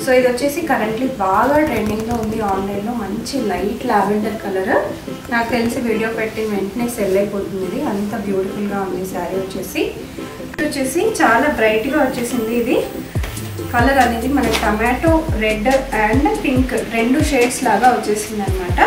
So ఇది వచ్చేసి currently బాగా ట్రెండింగ్లో ఉంది ఆన్లైన్లో. మంచి లైట్ లావెండర్ కలర్. నాకు తెలిసి వీడియో పెట్టిన వెంటనే సెల్ అయిపోతుంది. ఇది అంత బ్యూటిఫుల్గా ఉంది శారీ వచ్చేసి చాలా బ్రైట్గా వచ్చేసింది. ఇది కలర్ అనేది మనకి tomato red and pink 2 shades లాగా వచ్చేసింది అనమాట.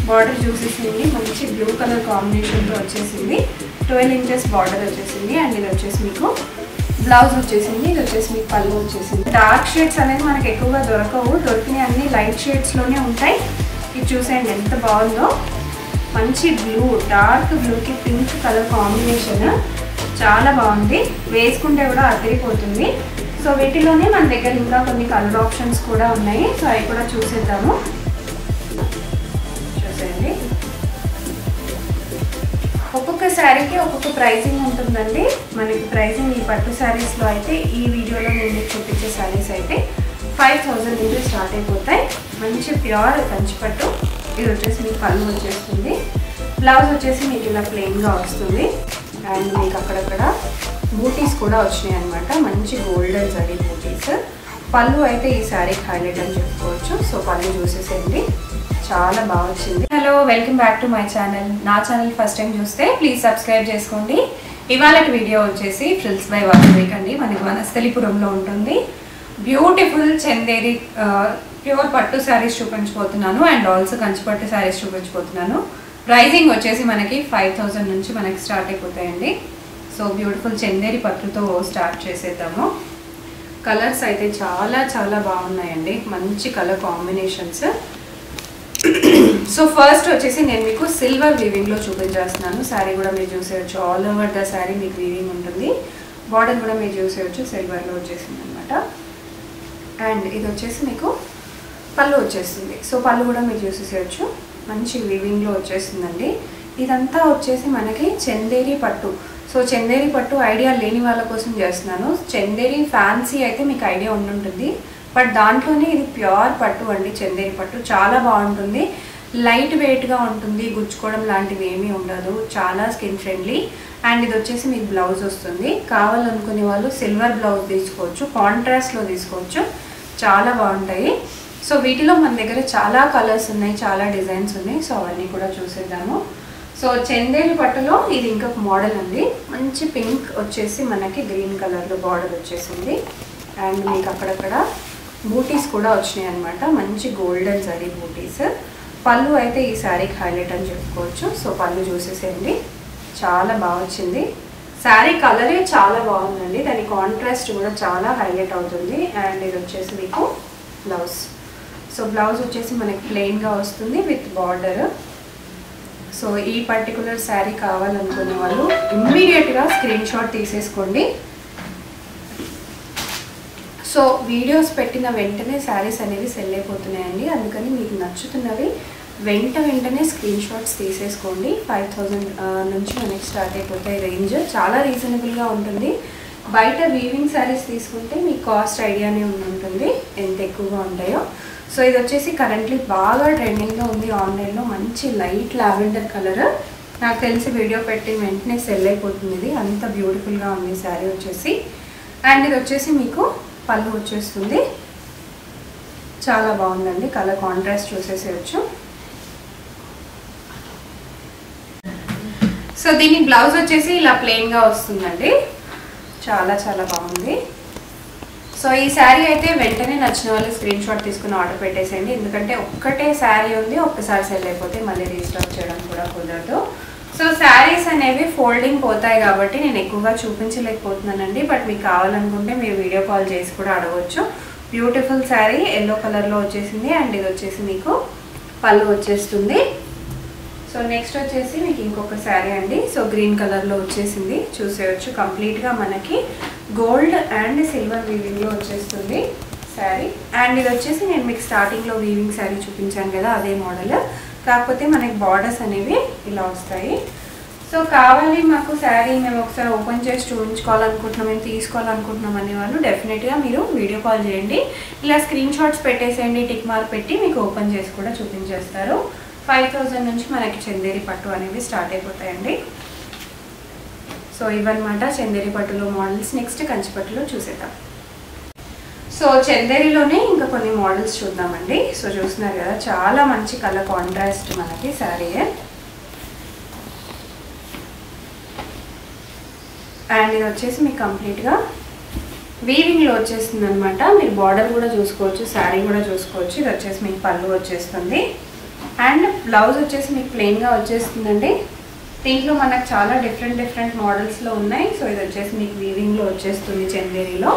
బార్డర్ చూసేసింది మంచి బ్లూ కలర్ కాంబినేషన్తో వచ్చేసింది. 12 ఇంచెస్ బార్డర్ వచ్చేసింది. అండ్ ఇది వచ్చేసి మీకు బ్లౌజ్ వచ్చేసింది. ఇది వచ్చేసి మీకు పళ్ళు వచ్చేసింది. డార్క్ షేడ్స్ అనేది మనకు ఎక్కువగా దొరకవు, దొరికినవి అన్ని లైట్ షేడ్స్లోనే ఉంటాయి. ఇది చూసేయండి ఎంత బాగుందో. మంచి బ్లూ, డార్క్ బ్లూకి పింక్ కలర్ కాంబినేషన్ చాలా బాగుంది. వేసుకుంటే కూడా అదిరిపోతుంది. సో వీటిలోనే మన దగ్గర ఇంకా కొన్ని కలర్ ఆప్షన్స్ కూడా ఉన్నాయి. సో అవి కూడా చూసేద్దాము. చూసేయండి, ఒక్కొక్క శారీకి ఒక్కొక్క ప్రైసింగ్ ఉంటుందండి. మనకి ప్రైసింగ్ ఈ పట్టు శారీస్లో అయితే ఈ వీడియోలో నేను మీకు చూపించే శారీస్ అయితే 5000 నుంచి స్టార్ట్ అయిపోతాయి. మంచి ప్యూర్ కంచిపట్టు. ఇది వచ్చేసి మీకు పళ్ళు వచ్చేస్తుంది. బ్లౌజ్ వచ్చేసి మీకు ఇలా ప్లెయిన్గా వస్తుంది. అండ్ మీకు అక్కడక్కడ బూటీస్ కూడా వచ్చినాయి అనమాట. మంచి గోల్డెన్ జరీ బూటీస్. పళ్ళు అయితే ఈ శారీకి హైలైట్ అని చెప్పుకోవచ్చు. సో పళ్ళు చూసేసేయండి, చాలా బాగా వచ్చింది. Hello, welcome back to my channel. నా ఛానల్ ఫస్ట్ టైం చూస్తే ప్లీజ్ సబ్స్క్రైబ్ చేసుకోండి. ఇవాళ వీడియో వచ్చేసి ఫ్రిల్స్ బై వాసవిక్ అండి. మనకి వనస్థలిపురంలో ఉంటుంది. బ్యూటిఫుల్ చందేరి ప్యూర్ పట్టు శారీస్ చూపించబోతున్నాను. అండ్ ఆల్సో కంచిపట్టు శారీస్ చూపించబోతున్నాను. ప్రైజింగ్ వచ్చేసి మనకి 5000 నుంచి మనకి స్టార్ట్ అయిపోతాయండి. సో బ్యూటిఫుల్ చందేరి పట్టుతో స్టార్ట్ చేసేద్దాము. కలర్స్ అయితే చాలా చాలా బాగున్నాయండి. మంచి కలర్ కాంబినేషన్స్. సో ఫస్ట్ వచ్చేసి నేను మీకు సిల్వర్ వీవింగ్లో చూపించేస్తున్నాను. శారీ కూడా మీరు చూసేయచ్చు. ఆల్ ఓవర్ ద శారీ మీకు వీవింగ్ ఉంటుంది. బార్డర్ కూడా మీరు చూసేయచ్చు. సిల్వర్లో వచ్చేసింది అనమాట. అండ్ ఇది వచ్చేసి మీకు పళ్ళు వచ్చేస్తుంది. సో పళ్ళు కూడా మీరు చూసేసేయచ్చు. మంచి వీవింగ్లో వచ్చేసిందండి. ఇదంతా వచ్చేసి మనకి చందేరి పట్టు. సో చందేరి పట్టు ఐడియా లేని వాళ్ళ కోసం చేస్తున్నాను. చందేరి ఫ్యాన్సీ అయితే మీకు ఐడియా ఉండుంటుంది, బట్ దాంట్లోనే ఇది ప్యూర్ పట్టు అండి. చందేరి పట్టు చాలా బాగుంటుంది. లైట్ వెయిట్గా ఉంటుంది. గుచ్చుకోవడం లాంటివి ఏమీ ఉండదు. చాలా స్కిన్ ఫ్రెండ్లీ. అండ్ ఇది వచ్చేసి మీకు బ్లౌజ్ వస్తుంది. కావాలనుకునే వాళ్ళు సిల్వర్ బ్లౌజ్ తీసుకోవచ్చు, కాంట్రాస్ట్లో తీసుకోవచ్చు. చాలా బాగుంటాయి. సో వీటిలో మన దగ్గర చాలా కలర్స్ ఉన్నాయి, చాలా డిజైన్స్ ఉన్నాయి. సో అవన్నీ కూడా చూసేద్దాము. సో చందేరి పట్టులో ఇది ఇంకొక మోడల్ అండి. మంచి పింక్ వచ్చేసి మనకి గ్రీన్ కలర్లో బార్డర్ వచ్చేసింది. అండ్ మీకు అక్కడక్కడ బూటీస్ కూడా వచ్చినాయి అనమాట. మంచి గోల్డెన్ జరీ బూటీస్. పళ్ళు అయితే ఈ శారీకి హైలైట్ అని చెప్పుకోవచ్చు. సో పళ్ళు చూసేసేయండి, చాలా బాగా వచ్చింది. శారీ కలరే చాలా బాగుందండి. దాని కాంట్రాస్ట్ కూడా చాలా హైలైట్ అవుతుంది. అండ్ ఇది వచ్చేసి మీకు బ్లౌజ్. సో బ్లౌజ్ వచ్చేసి మనకి ప్లెయిన్గా వస్తుంది విత్ బార్డర్. సో ఈ పర్టికులర్ శారీ కావాలనుకునే వాళ్ళు ఇమ్మీడియట్గా స్క్రీన్ షాట్ తీసేసుకోండి. సో వీడియోస్ పెట్టిన వెంటనే శారీస్ అనేవి సెల్ అయిపోతున్నాయండి. అందుకని మీకు నచ్చుతున్నవి వెంటనే స్క్రీన్ షాట్స్ తీసేసుకోండి. 5000 నుంచి మనకి స్టార్ట్ అయిపోతాయి. రేంజ్ చాలా రీజనబుల్గా ఉంటుంది. బయట వీవింగ్ శారీస్ తీసుకుంటే మీకు కాస్ట్ ఐడియానే ఉంటుంది ఎంత ఎక్కువగా ఉంటాయో. సో ఇది వచ్చేసి కరెంట్లీ బాగా ట్రెండింగ్లో ఉంది ఆన్లైన్లో. మంచి లైట్ లావెండర్ కలర్. నాకు తెలిసి వీడియో పెట్టిన వెంటనే సెల్ అయిపోతుంది. ఇది అంత బ్యూటిఫుల్గా ఉంది శారీ వచ్చేసి. అండ్ ఇది వచ్చేసి మీకు పళ్ళు వచ్చేస్తుంది. చాలా బాగుందండి. కలర్ కాంట్రాస్ట్ చూసేసేయచ్చు. సో దీని బ్లౌజ్ వచ్చేసి ఇలా ప్లెయిన్గా వస్తుందండి. చాలా చాలా బాగుంది. సో ఈ శారీ అయితే వెంటనే నచ్చిన వాళ్ళు స్క్రీన్ షాట్ తీసుకుని ఆర్డర్ పెట్టేసేయండి. ఎందుకంటే ఒక్కటే శారీ ఉంది, ఒక్కసారి సెల్ అయిపోతే మళ్ళీ రీస్టాక్ చేయడం కూడా కుదరదు. సో శారీస్ అనేవి ఫోల్డింగ్ పోతాయి కాబట్టి నేను ఎక్కువగా చూపించలేకపోతున్నానండి. బట్ మీకు కావాలనుకుంటే మీరు వీడియో కాల్ చేసి కూడా అడగవచ్చు. బ్యూటిఫుల్ శారీ ఎల్లో కలర్లో వచ్చేసింది. అండ్ ఇది వచ్చేసి మీకు పళ్ళు వచ్చేస్తుంది. సో నెక్స్ట్ వచ్చేసి మీకు ఇంకొక శారీ అండి. సో గ్రీన్ కలర్లో వచ్చేసింది. చూసేయచ్చు. కంప్లీట్గా మనకి గోల్డ్ అండ్ సిల్వర్ వీవింగ్లో వచ్చేస్తుంది శారీ. అండ్ ఇది వచ్చేసి నేను మీకు స్టార్టింగ్లో వీవింగ్ శారీ చూపించాను కదా, అదే మోడల్. కాకపోతే మనకి బార్డర్స్ అనేవి ఇలా వస్తాయి. సో కావాలి మాకు శారీ మేము ఒకసారి ఓపెన్ చేసి చూపించుకోవాలనుకుంటున్నాం, మేము తీసుకోవాలనుకుంటున్నాం అనే వాళ్ళు డెఫినెట్గా మీరు వీడియో కాల్ చేయండి. ఇలా స్క్రీన్ షాట్స్ పెట్టేసేయండి, టిక్ మార్క్ పెట్టి మీకు ఓపెన్ చేసి కూడా చూపించేస్తారు. 5000 నుంచి మనకి చందేరి పట్టు అనేవి స్టార్ట్ అయిపోతాయండి. సో ఇవన్నమాట చందేరి పట్టులో మోడల్స్. నెక్స్ట్ కంచిపట్టులో చూసేద్దాం. సో చందేరిలోనే ఇంకా కొన్ని మోడల్స్ చూద్దామండి. సో చూస్తున్నారు కదా, చాలా మంచి కలర్ కాంట్రాస్ట్ మనకి శారీ. అండ్ ఇది వచ్చేసి మీకు కంప్లీట్గా వీవింగ్లో వచ్చేస్తుంది అనమాట. మీరు బార్డర్ కూడా చూసుకోవచ్చు, శారీ కూడా చూసుకోవచ్చు. ఇది వచ్చేసి మీకు పళ్ళు వచ్చేస్తుంది అండ్ బ్లౌజ్ వచ్చేసి మీకు ప్లెయిన్గా వచ్చేస్తుందండి. దీంట్లో మనకు చాలా డిఫరెంట్ మోడల్స్లో ఉన్నాయి. సో ఇది వచ్చేసి మీకు వీవింగ్లో వచ్చేస్తుంది చందేరిలో.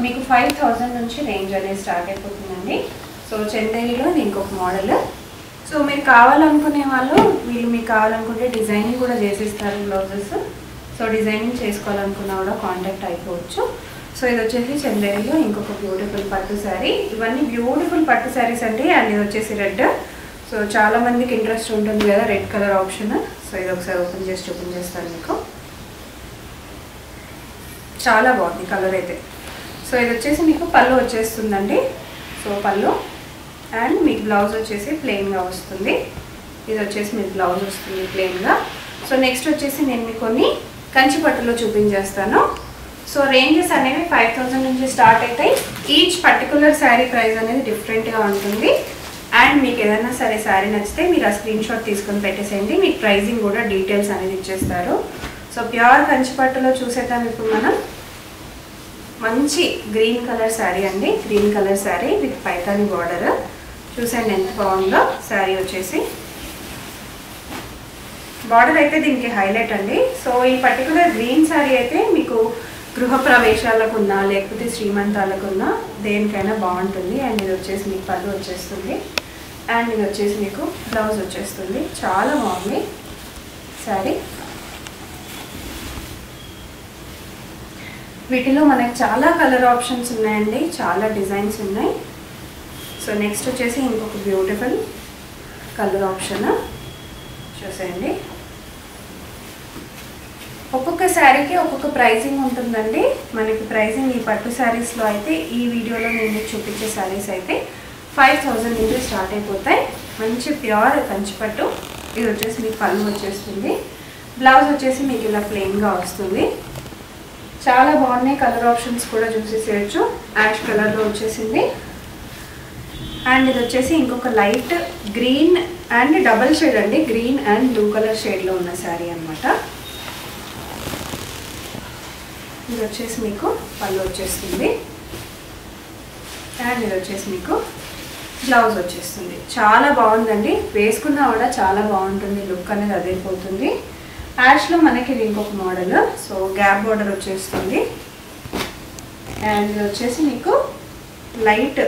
మీకు 5000 నుంచి రేంజ్ అనేది స్టార్ట్ అయిపోతుందండి. సో చందేరిలో ఇది ఇంకొక మోడల్. సో మీరు కావాలనుకునే వాళ్ళు మీకు కావాలనుకుంటే డిజైనింగ్ కూడా చేసిస్తారు బ్లౌజెస్. సో డిజైనింగ్ చేసుకోవాలనుకున్నా కూడా కాంటాక్ట్ అయిపోవచ్చు. సో ఇది వచ్చేసి చందేరిలో ఇంకొక బ్యూటిఫుల్ పట్టు శారీ. ఇవన్నీ బ్యూటిఫుల్ పట్టు శారీస్ అండి. అండ్ ఇది వచ్చేసి రెడ్. సో చాలా మందికి ఇంట్రెస్ట్ ఉంటుంది కదా రెడ్ కలర్ ఆప్షన్. సో ఇది ఒకసారి ఓపెన్ చేసి చూపించేస్తాను మీకు. చాలా బాగుంది కలర్ అయితే. సో ఇది వచ్చేసి మీకు పళ్ళు వచ్చేస్తుందండి. సో పళ్ళు అండ్ మీకు బ్లౌజ్ వచ్చేసి ప్లెయిన్గా వస్తుంది. ఇది వచ్చేసి మీకు బ్లౌజ్ వస్తుంది ప్లెయిన్గా. సో నెక్స్ట్ వచ్చేసి నేను మీకు కొన్ని కంచి పట్టులో చూపించేస్తాను. సో రేంజెస్ అనేవి 5000 నుంచి స్టార్ట్ అవుతాయి. ఈచ్ పర్టికులర్ శారీ ప్రైస్ అనేది డిఫరెంట్గా ఉంటుంది. అండ్ మీకు ఏదైనా సరే శారీ నచ్చితే మీరు ఆ స్క్రీన్ షాట్ తీసుకొని పెట్టేసేయండి. మీకు ప్రైజింగ్ కూడా డీటెయిల్స్ అనేది ఇచ్చేస్తారు. సో ప్యూర్ కంచి పట్టులో చూసేద్దాం ఇప్పుడు మనం. మంచి గ్రీన్ కలర్ శారీ అండి. Green colour sari with Paithani border. చూసండి ఎంత బాగుందో శారీ వచ్చేసి. బార్డర్ అయితే దీనికి హైలైట్ అండి. సో ఈ పర్టికులర్ గ్రీన్ శారీ అయితే మీకు గృహప్రవేశాలకున్నా లేకపోతే శ్రీమంతాలకున్నా దేనికైనా బాగుంటుంది. అండ్ ఇది వచ్చేసి మీకు పళ్ళు వచ్చేస్తుంది అండ్ ఇది వచ్చేసి మీకు బ్లౌజ్ వచ్చేస్తుంది. చాలా బాగుంది శారీ. వీటిలో మనకి చాలా కలర్ ఆప్షన్స్ ఉన్నాయండి, చాలా డిజైన్స్ ఉన్నాయి. సో నెక్స్ట్ వచ్చేసి ఇంకొక బ్యూటిఫుల్ కలర్ ఆప్షన్ చూసేయండి. ఒక్కొక్క శారీకి ఒక్కొక్క ప్రైజింగ్ ఉంటుందండి. మనకి ప్రైజింగ్ ఈ పట్టు శారీస్లో అయితే ఈ వీడియోలో నేను చూపించే శారీస్ అయితే 5000 నుంచి స్టార్ట్ అయిపోతాయి. మంచి ప్యూర్ కంచి పట్టు. ఇది వచ్చేసి మీకు పళ్ళు వచ్చేస్తుంది. బ్లౌజ్ వచ్చేసి మీకు ఇలా ప్లెయిన్గా వస్తుంది. చాలా బాగున్నాయి. కలర్ ఆప్షన్స్ కూడా చూసేసేయచ్చు. యాష్ కలర్లో వచ్చేసింది అండ్ ఇది వచ్చేసి ఇంకొక light green and double shade అండి. గ్రీన్ అండ్ బ్లూ కలర్ షేడ్లో ఉన్న శారీ అనమాట. ఇది వచ్చేసి మీకు పళ్ళు వచ్చేస్తుంది అండ్ ఇది వచ్చేసి మీకు బ్లౌజ్ వచ్చేస్తుంది. చాలా బాగుందండి. వేసుకున్నా కూడా చాలా బాగుంటుంది. లుక్ అనేది అదిరిపోతుంది. యాష్లో మనకి ఇది ఇంకొక మోడల్. సో గ్యాప్ బార్డర్ వచ్చేస్తుంది అండ్ ఇది వచ్చేసి మీకు లైట్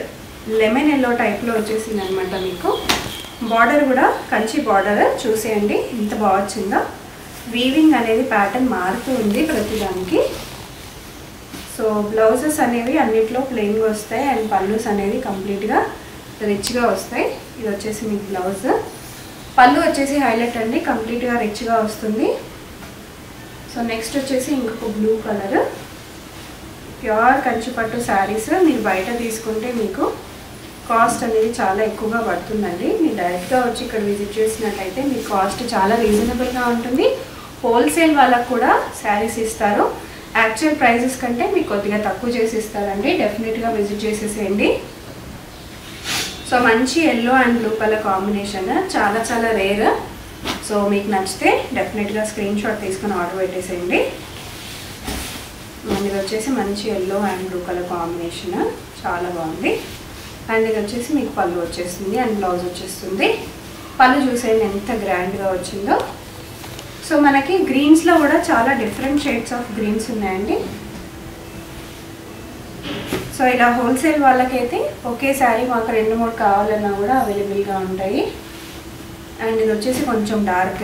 లెమన్ ఎల్లో టైప్లో వచ్చేసింది అనమాట. మీకు బార్డర్ కూడా కంచి బార్డర్ చూసేయండి ఎంత బాగా వచ్చిందో. వీవింగ్ అనేది ప్యాటర్న్ మారుతూ ఉంది ప్రతిదానికి. సో బ్లౌజెస్ అనేవి అన్నిట్లో ప్లెయిన్గా వస్తాయి అండ్ పళ్ళుస్ అనేవి కంప్లీట్గా రిచ్గా వస్తాయి. ఇది వచ్చేసి మీకు బ్లౌజ్. పళ్ళు వచ్చేసి హైలైట్ అండి, కంప్లీట్గా రిచ్గా వస్తుంది. సో నెక్స్ట్ వచ్చేసి ఇంకొక బ్లూ కలర్ ప్యూర్ కంచి పట్టు శారీస్. మీరు బయట తీసుకుంటే మీకు కాస్ట్ అనేది చాలా ఎక్కువగా పడుతుందండి. మీరు డైరెక్ట్గా వచ్చి ఇక్కడ విజిట్ చేసినట్టయితే మీ కాస్ట్ చాలా రీజనబుల్గా ఉంటుంది. హోల్సేల్ వాళ్ళకు కూడా శారీస్ ఇస్తారు. యాక్చువల్ ప్రైజెస్ కంటే మీకు కొద్దిగా తక్కువ చేసి ఇస్తారండి. డెఫినెట్గా విజిట్ చేసేసేయండి. సో మంచి yellow and blue colour combination చాలా చాలా రేర్. సో మీకు నచ్చితే డెఫినెట్గా స్క్రీన్ షాట్ తీసుకొని ఆర్డర్ పెట్టేసేయండి. ఇది వచ్చేసి మంచి yellow and blue colour combination చాలా బాగుంది. అండ్ ఇది వచ్చేసి మీకు పళ్ళు వచ్చేస్తుంది అండ్ బ్లౌజ్ వచ్చేస్తుంది. పళ్ళు చూసేయండి ఎంత గ్రాండ్గా వచ్చిందో. సో మనకి గ్రీన్స్లో కూడా చాలా డిఫరెంట్ షేడ్స్ ఆఫ్ గ్రీన్స్ ఉన్నాయండి. సో ఇలా హోల్సేల్ వాళ్ళకైతే ఒకే శారీ మాకు 2-3 కావాలన్నా కూడా అవైలబుల్గా ఉంటాయి. అండ్ ఇది వచ్చేసి కొంచెం డార్క్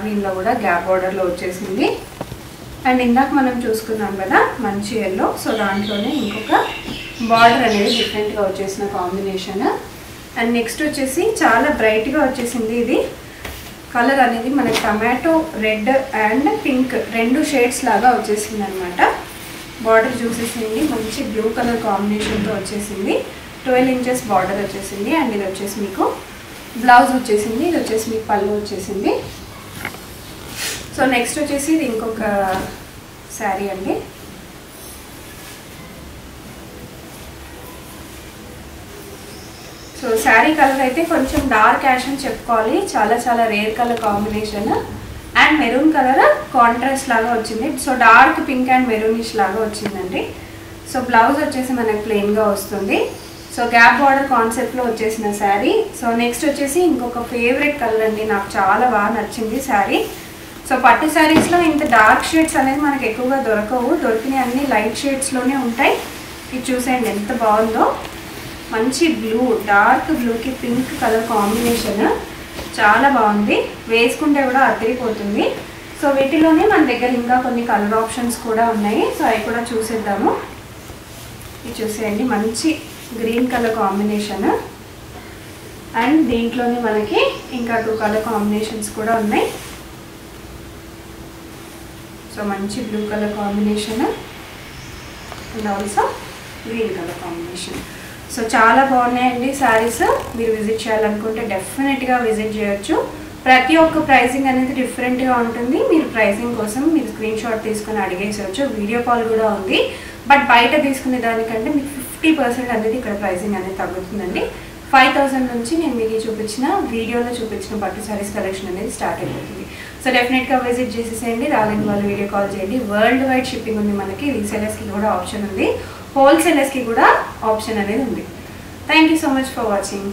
గ్రీన్లో కూడా గ్యాప్ బార్డర్లో వచ్చేసింది. అండ్ ఇందాక మనం చూసుకున్నాం కదా మంచి ఎల్లో. సో దాంట్లోనే ఇంకొక బార్డర్ అనేది డిఫరెంట్గా వచ్చేసిన కాంబినేషన్. అండ్ నెక్స్ట్ వచ్చేసి చాలా బ్రైట్గా వచ్చేసింది. ఇది కలర్ అనేది మనకి tomato red and pink 2 shades లాగా వచ్చేసింది అనమాట. బార్డర్ చూసేసింది మంచి బ్లూ కలర్ కాంబినేషన్తో వచ్చేసింది. 12 ఇంచెస్ బార్డర్ వచ్చేసింది. అండ్ ఇది వచ్చేసి మీకు బ్లౌజ్ వచ్చేసింది. ఇది వచ్చేసి మీకు పళ్ళు వచ్చేసింది. సో నెక్స్ట్ వచ్చేసి ఇది ఇంకొక శారీ అండి. సో శారీ కలర్ అయితే కొంచెం డార్క్ యాష్ అని చెప్పుకోవాలి, చాలా చాలా rare colour combination. And maroon colour contrast లాగా వచ్చింది. So dark pink and maroonish లాగా వచ్చిందండి. సో బ్లౌజ్ వచ్చేసి మనకి ప్లెయిన్గా వస్తుంది. సో గ్యాప్ బార్డర్ కాన్సెప్ట్లో వచ్చేసిన శారీ. సో నెక్స్ట్ వచ్చేసి ఇంకొక ఫేవరెట్ కలర్ అండి, నాకు చాలా బాగా నచ్చింది శారీ. సో పట్టు శారీస్లో ఇంత డార్క్ షేడ్స్ అనేది మనకు ఎక్కువగా దొరకవు, దొరికినవి అన్ని లైట్ షేడ్స్లోనే ఉంటాయి. ఇది చూసేయండి ఎంత బాగుందో, మంచి బ్లూ, డార్క్ బ్లూకి పింక్ కలర్ కాంబినేషన్ చాలా బాగుంది, వేసుకుంటే కూడా అదిరిపోతుంది. సో వీటిలోనే మన దగ్గర ఇంకా కొన్ని కలర్ ఆప్షన్స్ కూడా ఉన్నాయి. సో అవి కూడా చూసేద్దాము. ఇది చూసేయండి మంచి గ్రీన్ కలర్ కాంబినేషన్. అండ్ దీంట్లోనే మనకి ఇంకా 2 కలర్ కాంబినేషన్స్ కూడా ఉన్నాయి. సో మంచి blue colour combination and also green colour combination. So చాలా బాగున్నాయండి శారీస్. మీరు విజిట్ చేయాలనుకుంటే డెఫినెట్గా విజిట్ చేయొచ్చు. ప్రతి ఒక్క ప్రైసింగ్ అనేది డిఫరెంట్గా ఉంటుంది. మీరు ప్రైసింగ్ కోసం మీరు స్క్రీన్ షాట్ తీసుకొని అడిగేసవచ్చు, వీడియో కాల్ కూడా ఉంది. బట్ బయట తీసుకునే దానికంటే మీకు 50% అనేది ఇక్కడ ప్రైసింగ్ అనేది తగ్గుతుందండి. 5000 నుంచి నేను మీకు చూపించిన వీడియోలో చూపించిన పట్టు శారీస్ కలెక్షన్ అనేది స్టార్ట్ అయిపోతుంది. సో డెఫినెట్గా విజిట్ చేసేసేయండి. రాలేని వాళ్ళు వీడియో కాల్ చేయండి. వరల్డ్ వైడ్ షిప్పింగ్ ఉంది మనకి. రీసేలర్స్కి కూడా ఆప్షన్ ఉంది, హోల్సేలర్స్కి కూడా ఆప్షన్ అనేది ఉంది. Thank you so much for watching.